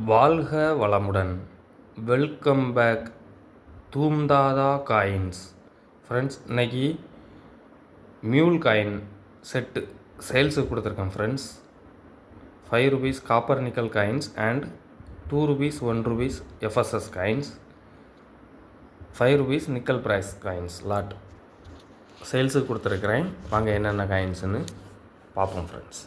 வாழ்க வளமுடன். Welcome back தூம்தாதா காயின்ஸ். ஃப்ரெண்ட்ஸ், இன்றைக்கி மியூல் காயின் செட்டு சேல்ஸுக்கு கொடுத்துருக்கேன் friends. ₹5 copper nickel coins and ₹2 ₹1 FSS coins, ₹5 nickel price coins lot சேல்ஸுக்கு கொடுத்துருக்குறேன். வாங்க என்னென்ன காயின்ஸுன்னு பார்ப்போம் ஃப்ரெண்ட்ஸ்.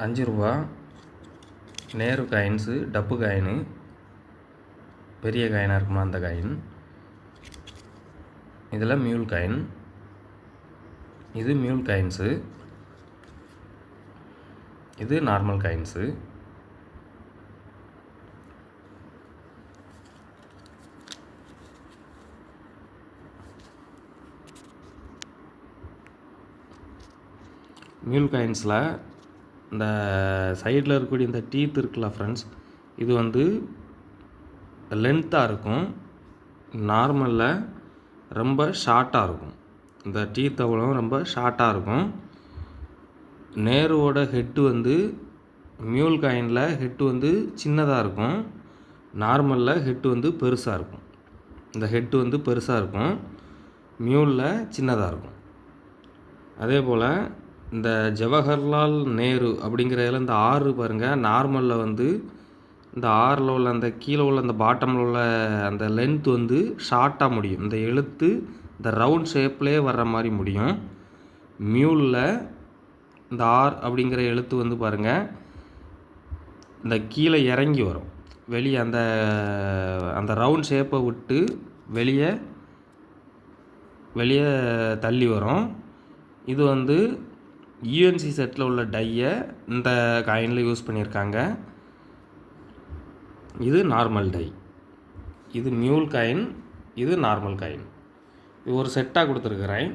₹5 நேரு காயின்ஸு, டப்பு காயினு, பெரிய காயினாக இருக்குமா அந்த காயின். இதில் மியூல் காயின், இது மியூல் காயின்ஸு, இது நார்மல் காயின்ஸு. மியூல் காயின்ஸில் இந்த சைடில் இருக்கக்கூடிய இந்த டீத் இருக்குல்ல ஃப்ரெண்ட்ஸ், இது வந்து லென்த்தாக இருக்கும். நார்மலில் ரொம்ப ஷார்ட்டாக இருக்கும். இந்த டீத் அவ்வளோ ரொம்ப ஷார்ட்டாக இருக்கும். நேருவோட ஹெட்டு வந்து மியூல் காயினில் ஹெட்டு வந்து சின்னதாக இருக்கும். நார்மலில் ஹெட்டு வந்து பெருசாக இருக்கும். இந்த ஹெட்டு வந்து பெருசாக இருக்கும், மியூலில் சின்னதாக இருக்கும். அதே போல் இந்த ஜவஹர்லால் நேரு அப்படிங்கிறதுல இந்த ஆறு பாருங்கள், நார்மலில் வந்து இந்த ஆறில் உள்ள அந்த கீழே உள்ள அந்த பாட்டமில் உள்ள அந்த லென்த் வந்து ஷார்ட்டாக முடியும். இந்த எழுத்து இந்த ரவுண்ட் ஷேப்லேயே வர்ற மாதிரி முடியும். மியூலில் இந்த ஆர் அப்படிங்கிற எழுத்து வந்து பாருங்கள், இந்த கீழே இறங்கி வரும் வெளியே, அந்த அந்த ரவுண்ட் ஷேப்பை விட்டு வெளியே தள்ளி வரும். இது வந்து யூஎன்சி செட்டில் உள்ள டையை இந்த காயினில் யூஸ் பண்ணியிருக்காங்க. இது நார்மல் டை, இது மியூல் காயின், இது நார்மல் காயின். இது ஒரு செட்டாக கொடுத்துருக்குறேன்.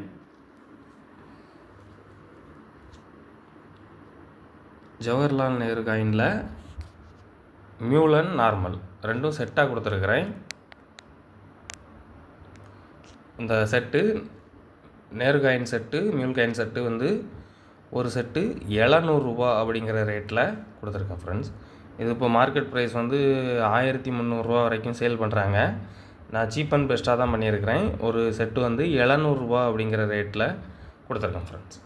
ஜவஹர்லால் நேரு காயினில் மியூல் அண்ட் நார்மல் ரெண்டும் செட்டாக கொடுத்துருக்குறேன். இந்த set Nehru coin set, mule coin set வந்து ஒரு செட்டு ₹700 அப்படிங்கிற ரேட்டில் கொடுத்துருக்கேன் ஃப்ரெண்ட்ஸ். இது இப்போ மார்க்கெட் ப்ரைஸ் வந்து ₹1300 வரைக்கும் சேல் பண்ணுறாங்க. நான் சீப் அண்ட் பெஸ்ட்டாக தான் பண்ணியிருக்கிறேன். ஒரு செட்டு வந்து ₹700 அப்படிங்கிற ரேட்டில் கொடுத்துருக்கேன் ஃப்ரெண்ட்ஸ்.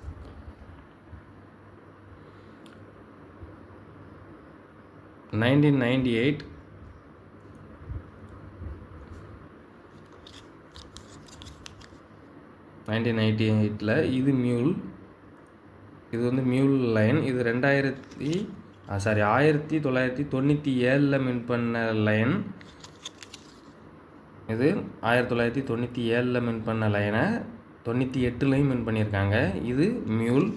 $1998 இது மியூல், இது வந்து மியூல் லைன். இது 1997 மின் பண்ண லைன். இது 1997 மின் பண்ண லைனை 98லையும் மின் பண்ணியிருக்காங்க. இது மியூல்,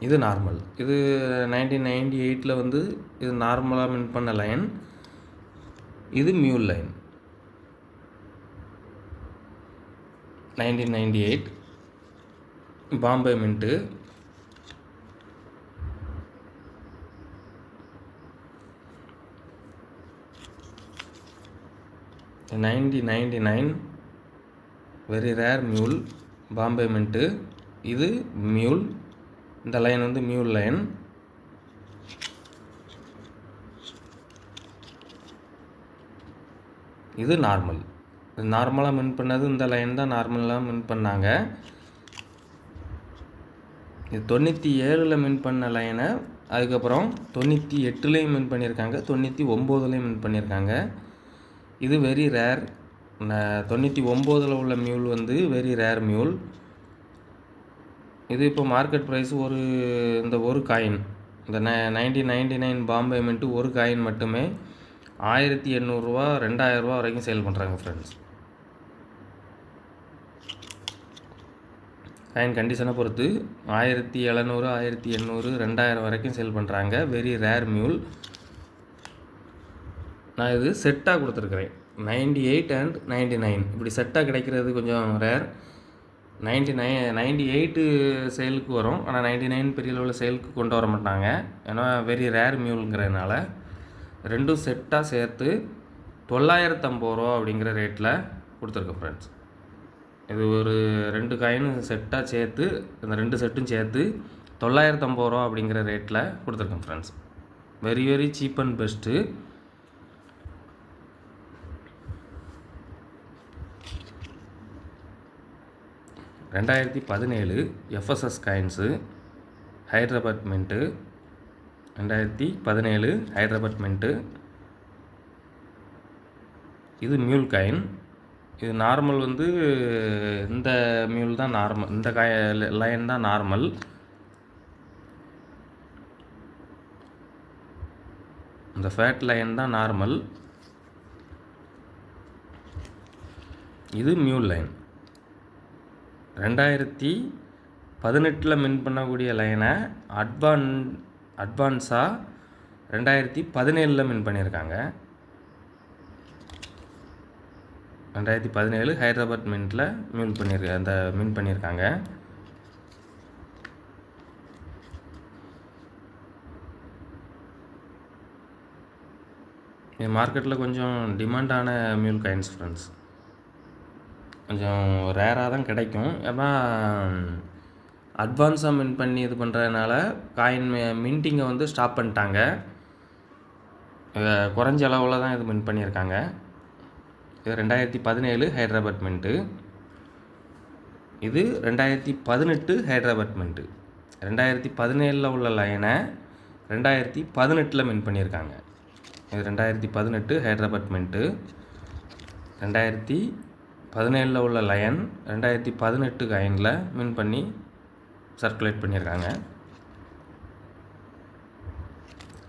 இது நார்மல். இது 1998 வந்து இது நார்மலாக மின் பண்ண லைன், இது mule line. 1998 Bombay mint. $1999 very rare mule, Bombay mint. இது மியூல், இந்த லைன் வந்து மியூல் லைன். இது நார்மல். நார்மலாக மின் பண்ணது இந்த லைன் தான் நார்மலாக மின் பண்ணாங்க. இது 97 மின் பண்ண லைனை அதுக்கப்புறம் 98லையும் மின் பண்ணியிருக்காங்க, 99லையும் மின் பண்ணியிருக்காங்க. இது வெரி ரேர். 99 உள்ள மியூல் வந்து வெரி ரேர் மியூல். இது இப்போ மார்க்கெட் ப்ரைஸ் இந்த ஒரு காயின், இந்த 1999 பாம்பே மின்ட்டு ஒரு காயின் மட்டுமே ₹1800 ₹2000 வரைக்கும் சேல் பண்ணுறாங்க ஃப்ரெண்ட்ஸ். காயின் கண்டிஷனை பொறுத்து 1700 1800 2000 வரைக்கும் சேல் பண்ணுறாங்க. Very rare mule. நான் இது செட்டாக கொடுத்துருக்குறேன். 98 அண்ட் 99 இப்படி செட்டாக கிடைக்கிறது கொஞ்சம் ரேர். 98 சேலுக்கு வரும், ஆனால் 99 பெரிய லெவலில் சேலுக்கு கொண்டு வர மாட்டாங்க. ஏன்னா வெரி ரேர் மியூலுங்கிறதுனால ரெண்டும் செட்டாக சேர்த்து ₹950 அப்படிங்கிற ரேட்டில் கொடுத்துருக்கேன் ஃப்ரெண்ட்ஸ். இது ஒரு 2 காயின் செட்டாக சேர்த்து, இந்த 2 செட்டும் சேர்த்து 950 ரூபா அப்படிங்கிற ரேட்டில் கொடுத்துருக்கேன் friends. Very very cheap and best. ரெண்டாயிரத்தி 17 FSS coins Hyderabad mint. 2017 Hyderabad mint. இது மியூல் காயின். இது நார்மல் வந்து இந்த மியூல் தான் நார்மல், இந்த லைன் தான் நார்மல். இந்த ஃபேட் லைன் தான் நார்மல். இது மியூல் லைன். 2018 மின் பண்ணக்கூடிய லைனை அட்வான்ஸாக 2017 மின் பண்ணியிருக்காங்க. 2017 ஹைதராபாத் மின்ட்டில் மின் பண்ணியிருக்காங்க. இது மார்க்கெட்டில் கொஞ்சம் டிமாண்டான மியூல் காயின்ஸ் ஃப்ரெண்ட்ஸ். கொஞ்சம் ரேராக தான் கிடைக்கும். ஏன்னா அட்வான்ஸாக மின் பண்ணி இது பண்ணுறதுனால காயின் மின்ட்டிங்கை வந்து ஸ்டாப் பண்ணிட்டாங்க. குறைஞ்ச அளவில் தான் இது மின் பண்ணியிருக்காங்க. இது 2017 ஹைதராபாத் மின்ட்டு. இது 2018 ஹைதராபாத் மின்ட்டு. 2017 உள்ள லைனை 2018 மின் பண்ணியிருக்காங்க. இது 2018 ஹைதராபாத் மின்ட்டு. 2017 உள்ள லைன் 2018 காயினில் மின் பண்ணி சர்க்குலேட் பண்ணியிருக்காங்க.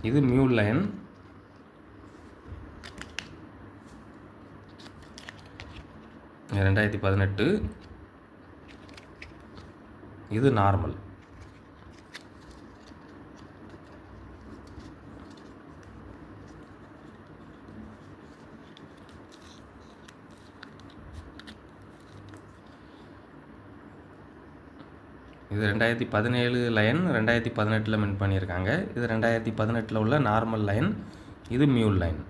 இது மியூல் லைன். இது 2018. இது நார்மல். இது 2017 லைன் 2018 மின் பண்ணியிருக்காங்க. இது 2018 உள்ள நார்மல் லைன். இது மியூல் லைன்.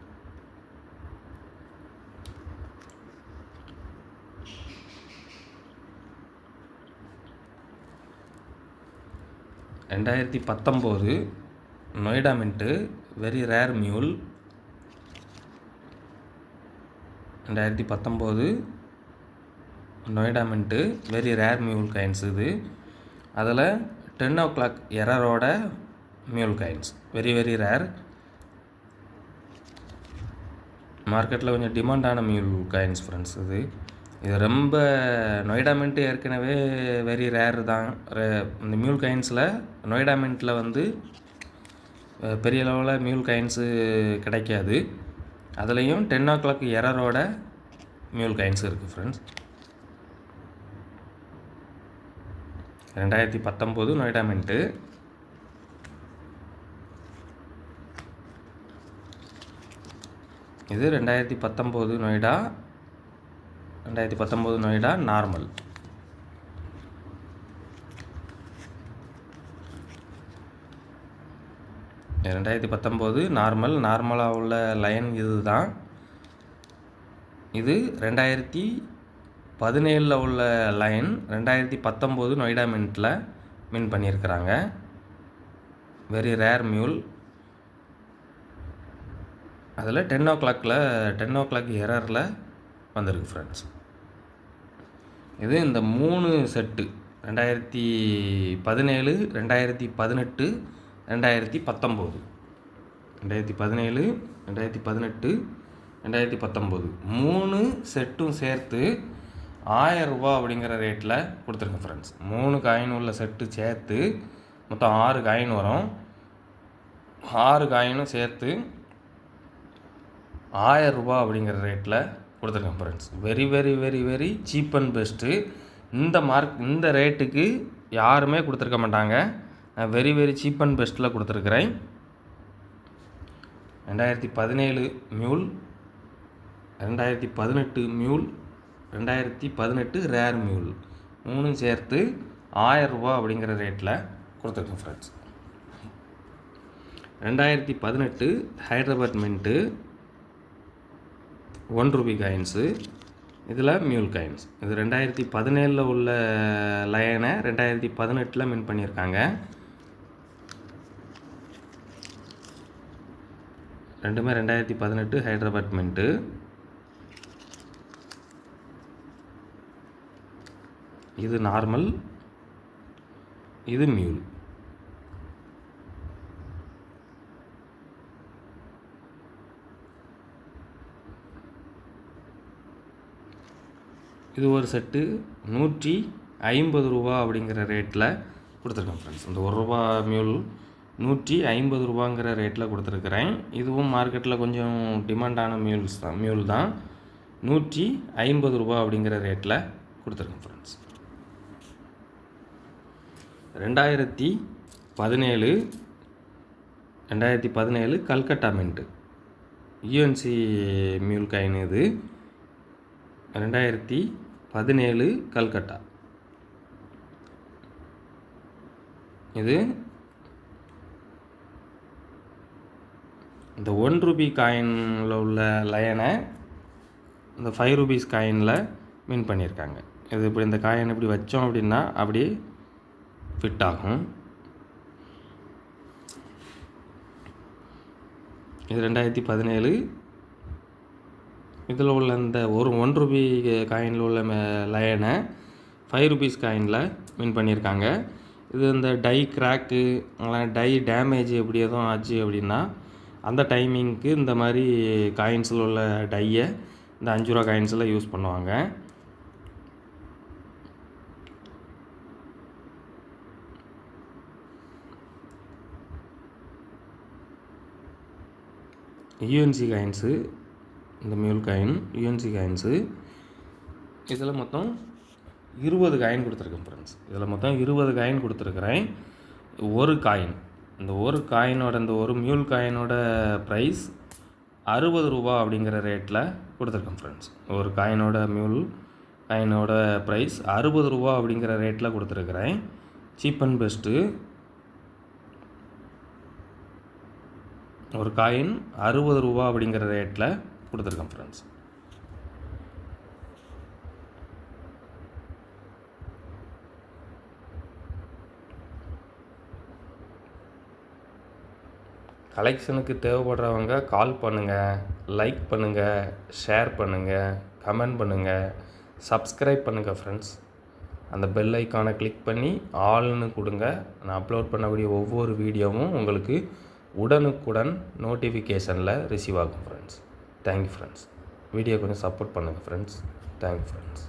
ரெண்டாயிரத்தி 19 Noida mint. Very rare mule. 2019 Noida mint. Very rare mule coins இது. அதில் 10 o'clock எரரோட mule coins. Very very rare. மார்க்கெட்டில் கொஞ்சம் டிமாண்டான மியூல் காயின்ஸ் ஃப்ரெண்ட்ஸ். இது ரொம்ப நொய்டா மின்ட்டு ஏற்கனவே வெரி ரேர் தான். இந்த மியூல் காயின்ஸில் நொய்டா மின்ட்டில் வந்து பெரிய லெவலில் மியூல் காயின்ஸு கிடைக்காது. அதுலேயும் 10 o'clock எரரோட மியூல் காயின்ஸ் இருக்குது ஃப்ரெண்ட்ஸ். 2019 நொய்டா மின்ட்டு. இது 2019 நொய்டா. 2019 நொய்டா நார்மல். இது 2019 நார்மலாக உள்ள லைன் இது தான். இது 2017 உள்ள லைன் 2019 நொய்டா மின்ட்டில் மின் பண்ணியிருக்கிறாங்க. Very rare mule. அதில் 10 o'clock எரரில் வந்திருக்கு ஃப்ரெண்ட்ஸ். இது இந்த 3 செட்டு 2017 2018 2019 2017 2018 2019 3 செட்டும் சேர்த்து 1000 ரூபா அப்படிங்கிற ரேட்டில் கொடுத்துருக்கேன் ஃப்ரெண்ட்ஸ். 3 காயின் உள்ள செட்டு சேர்த்து மொத்தம் 6 காயின் வரும். 6 காயினும் சேர்த்து 1000 ரூபா அப்படிங்கிற ரேட்டில் கொடுத்துருக்கேன் friends. Very very very very cheap and best. இந்த ரேட்டுக்கு யாருமே கொடுத்துருக்க மாட்டாங்க. நான் வெரி வெரி சீப் அண்ட் பெஸ்ட்டில் கொடுத்துருக்குறேன். 2017 மியூல், 2018 மியூல், 2018 ரேர் மியூல் 3 சேர்த்து 1000 ரூபா அப்படிங்கிற ரேட்டில் கொடுத்துருக்கேன் friends. 2018 Hyderabad mint 1 Ruby coins. இதில் மியூல் காயின்ஸ். இது 2017 உள்ள லயனை 2018 மின் பண்ணியிருக்காங்க. ரெண்டுமே 2018 ஹைதராபாத் மின்ட்டு. இது நார்மல், இது மியூல். இது ஒரு செட்டு 150 ரூபா அப்படிங்கிற ரேட்டில் கொடுத்துருக்கேன் ஃப்ரெண்ட்ஸ். இந்த ₹1 மியூல் 150 ரூபாங்கிற ரேட்டில் கொடுத்துருக்குறேன். இதுவும் மார்க்கெட்டில் கொஞ்சம் டிமாண்டான மியூல் தான். 150 ரூபா அப்படிங்கிற ரேட்டில் கொடுத்துருக்கேன் friends. 2017 Calcutta mint UNC mule coin. இது 2017 கல்கட்டா. இது இந்த 1 ரூபி காயினில் உள்ள லயனை இந்த 5 ரூபீஸ் காயினில் மின் பண்ணியிருக்காங்க. இது இப்படி இந்த காயின் இப்படி வச்சோம் அப்படின்னா அப்படி ஃபிட் ஆகும். இது 2017. இதில் உள்ள இந்த 1 ரூபி காயினில் உள்ள லயனை 5 ரூபீஸ் காயினில் மின் பண்ணியிருக்காங்க. இது இந்த டை கிராக்கு டை டேமேஜ் எப்படி எதுவும் ஆச்சு அப்படின்னா அந்த டைமிங்க்கு இந்த மாதிரி காயின்ஸில் உள்ள டையை இந்த 5 ரூபா காயின்ஸில் யூஸ் பண்ணுவாங்க. யூஎன்சி காயின்ஸு, இந்த மியூல் காயின் யூஎன்சி காயின்ஸு. இதில் மொத்தம் 20 காயின் கொடுத்துருக்கேன் ஃப்ரெண்ட்ஸ். இதில் மொத்தம் 20 காயின் கொடுத்துருக்குறேன். ஒரு காயின், இந்த ஒரு காயினோட இந்த ஒரு மியூல் காயினோட ப்ரைஸ் 60 ரூபா அப்படிங்கிற ரேட்டில் கொடுத்துருக்கேன் ஃப்ரெண்ட்ஸ். ஒரு காயினோட மியூல் காயினோட ப்ரைஸ் 60 ரூபா அப்படிங்கிற ரேட்டில் கொடுத்துருக்குறேன். Cheap and best. ஒரு காயின் 60 ரூபா அப்படிங்கிற ரேட்டில் கொடுத்துருக்கேன் ஃப்ரெண்ட்ஸ். கலெக்ஷனுக்கு தேவைப்படுறவங்க கால் பண்ணுங்கள், லைக் பண்ணுங்கள், ஷேர் பண்ணுங்கள், கமெண்ட் பண்ணுங்கள், சப்ஸ்கிரைப் பண்ணுங்கள் ஃப்ரெண்ட்ஸ். அந்த பெல் ஐக்கானை கிளிக் பண்ணி ஆல்னு கொடுங்க. நான் அப்லோட் பண்ணக்கூடிய ஒவ்வொரு வீடியோவும் உங்களுக்கு உடனுக்குடன் நோட்டிஃபிகேஷனில் ரிசீவ் ஆகும் ஃப்ரெண்ட்ஸ். Thank you friends. வீடியோ கொஞ்சம் சப்போர்ட் பண்ணுங்கள் ஃப்ரெண்ட்ஸ். Thank you friends.